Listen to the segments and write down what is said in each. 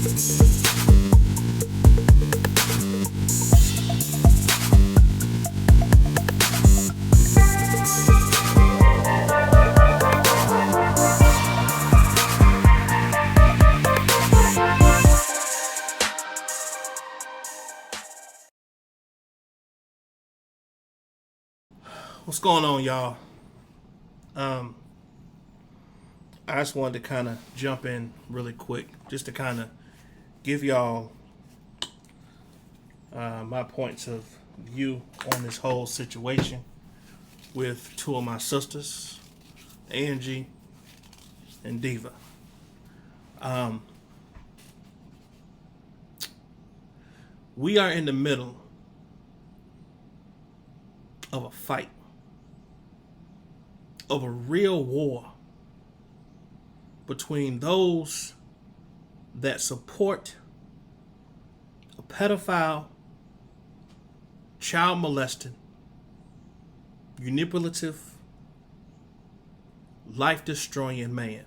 What's going on, y'all? I just wanted to kind of jump in really quick, just to kind of give y'all my points of view on this whole situation with two of my sisters, ANGIE and DIVA. We are in the middle of a fight, of a real war between those that support a pedophile, child molesting, manipulative, life-destroying man,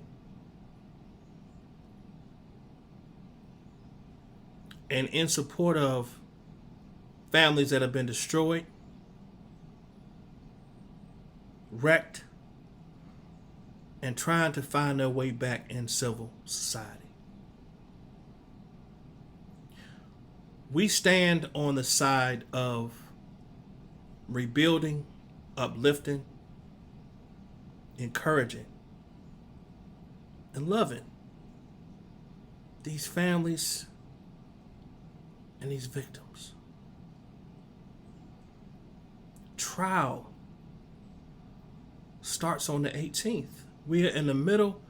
and in support of families that have been destroyed, wrecked, and trying to find their way back in civil society. We stand on the side of rebuilding, uplifting, encouraging, and loving these families and these victims. Trial starts on the 18th. We are in the middle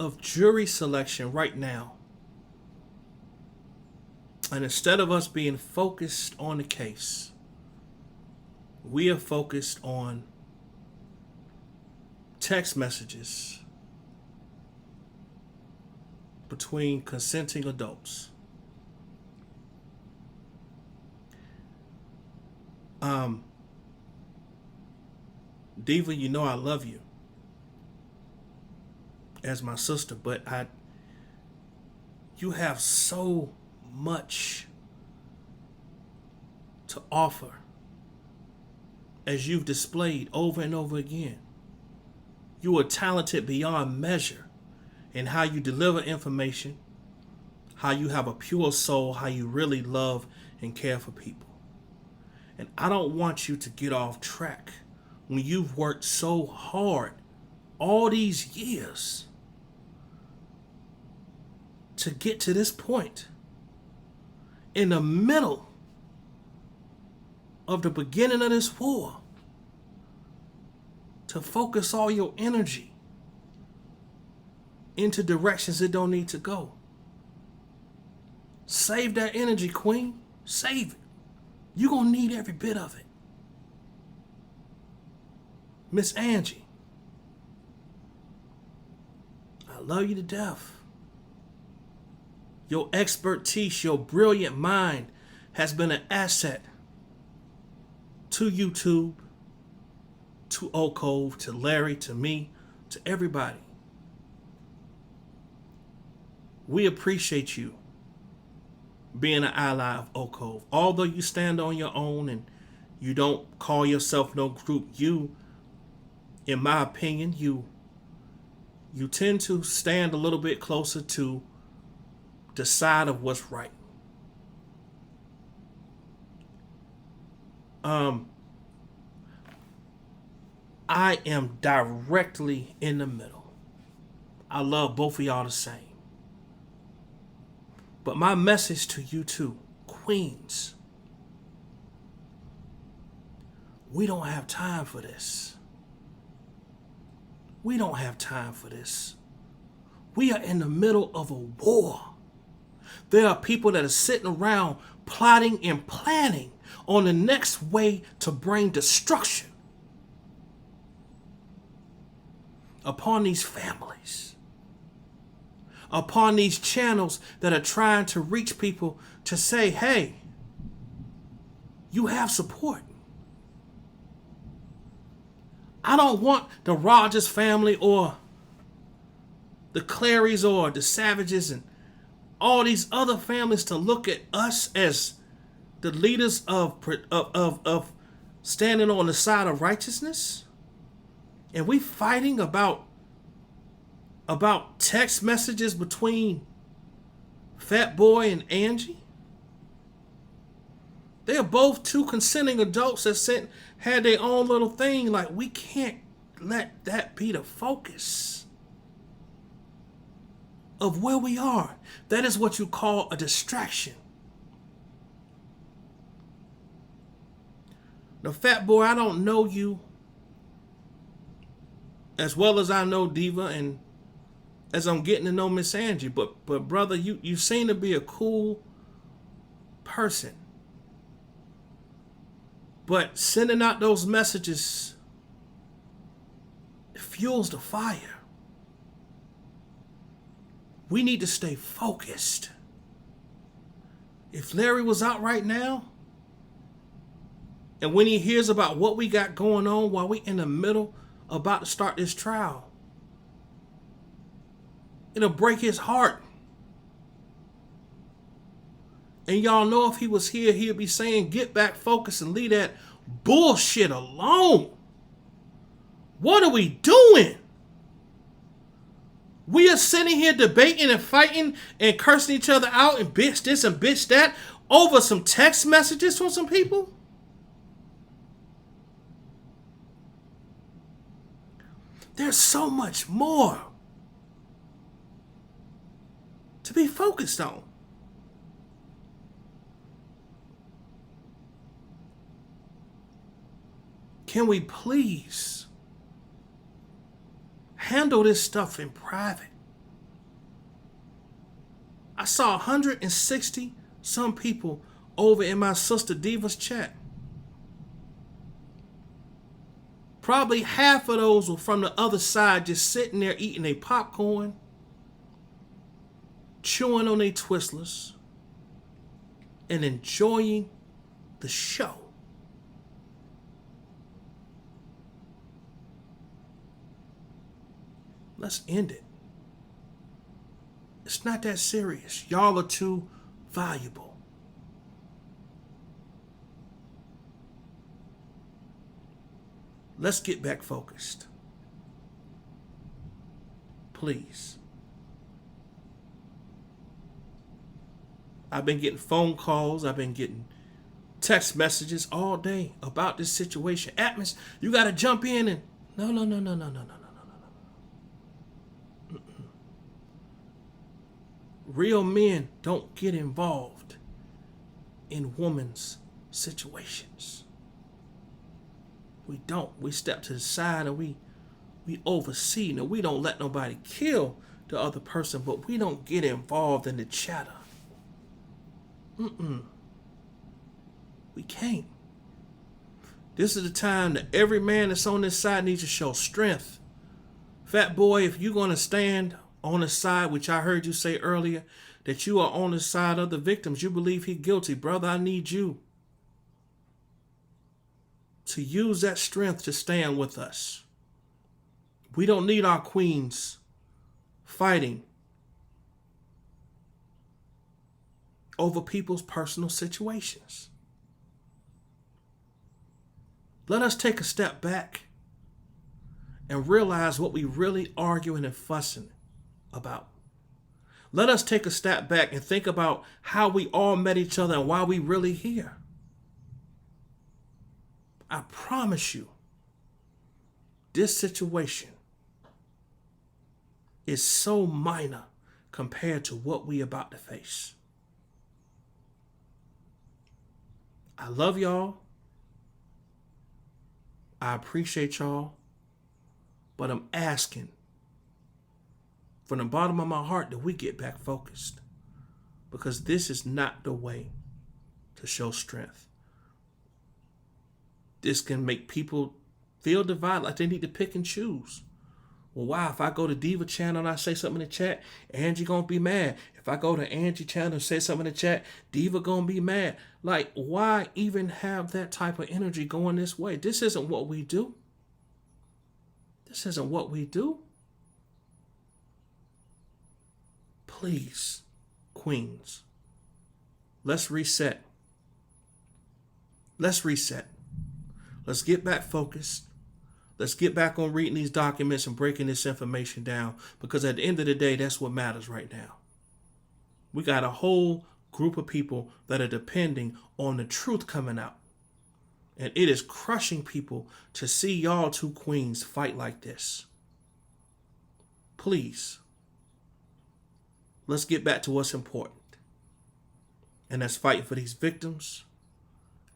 of jury selection right now. And instead of us being focused on the case, we are focused on text messages between consenting adults. Diva, you know I love you as my sister, but you have so much to offer, as you've displayed over and over again. You are talented beyond measure in how you deliver information, how you have a pure soul, how you really love and care for people. And I don't want you to get off track when you've worked so hard all these years to get to this point, in the middle of the beginning of this war, to focus all your energy into directions it don't need to go. Save that energy, Queen. Save it. You're gonna need every bit of it. Miss Angie, I love you to death. Your expertise, your brilliant mind has been an asset to YouTube, to Oak Cove, to Larry, to me, to everybody. We appreciate you being an ally of Oak Cove. Although you stand on your own and you don't call yourself no group, you, in my opinion, you tend to stand a little bit closer to the side of what's right. I am directly in the middle. I love both of y'all the same. But my message to you two, queens, we don't have time for this. We don't have time for this. We are in the middle of a war. There are people that are sitting around plotting and planning on the next way to bring destruction upon these families, upon these channels that are trying to reach people to say, hey, you have support. I don't want the Rogers family or the Clarys or the Savages and all these other families to look at us as the leaders of standing on the side of righteousness, and we fighting about text messages between Fat Boy and Angie. They are both two consenting adults that had their own little thing. Like, we can't let that be the focus of where we are. That is what you call a distraction. Now, Fat Boy, I don't know you as well as I know Diva and as I'm getting to know Miss Angie, but brother, you seem to be a cool person. But sending out those messages fuels the fire. We need to stay focused. If Larry was out right now, and when he hears about what we got going on while we in the middle about to start this trial, it'll break his heart. And y'all know if he was here, he'd be saying, get back focused and leave that bullshit alone. What are we doing? We are sitting here debating and fighting and cursing each other out and bitch this and bitch that over some text messages from some people. There's so much more to be focused on. Can we please handle this stuff in private? I saw 160 some people over in my sister Diva's chat. Probably half of those were from the other side, just sitting there eating their popcorn, chewing on their Twizzlers, and enjoying the show. Let's end it. It's not that serious. Y'all are too valuable. Let's get back focused. Please. I've been getting phone calls. I've been getting text messages all day about this situation. Atmos, you got to jump in and... No. Real men don't get involved in women's situations. We don't. We step to the side and we oversee. Now, we don't let nobody kill the other person, but we don't get involved in the chatter. We can't. This is the time that every man that's on this side needs to show strength. Fat Boy, if you're going to stand on the side, which I heard you say earlier, that you are on the side of the victims, you believe he's guilty, brother, I need you to use that strength to stand with us. We don't need our queens fighting over people's personal situations. Let us take a step back and realize what we really arguing and fussing about. Let us take a step back and think about how we all met each other and why we really here. I promise you, this situation is so minor compared to what we about to face. I love y'all. I appreciate y'all. But I'm asking from the bottom of my heart that we get back focused, because this is not the way to show strength. This can make people feel divided, like they need to pick and choose. Well, wow, if I go to Diva channel and I say something in the chat, Angie gonna be mad. If I go to Angie channel and say something in the chat, Diva gonna be mad. Like, why even have that type of energy going this way? This isn't what we do. This isn't what we do. Please, queen. Queens. Let's reset. Let's reset. Let's get back focused. Let's get back on reading these documents and breaking this information down, because at the end of the day, that's what matters right now. We got a whole group of people that are depending on the truth coming out. And it is crushing people to see y'all two queens fight like this. Please, let's get back to what's important. And that's fighting for these victims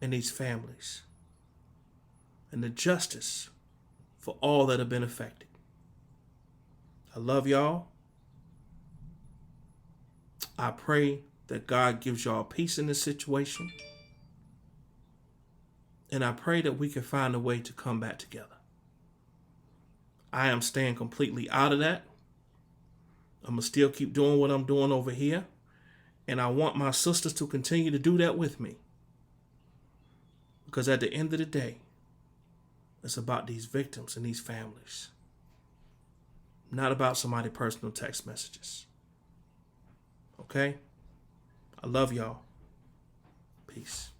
and these families. And the justice for all that have been affected. I love y'all. I pray that God gives y'all peace in this situation. And I pray that we can find a way to come back together. I am staying completely out of that. I'm going to still keep doing what I'm doing over here. And I want my sisters to continue to do that with me. Because at the end of the day, it's about these victims and these families. Not about somebody's personal text messages. Okay? I love y'all. Peace.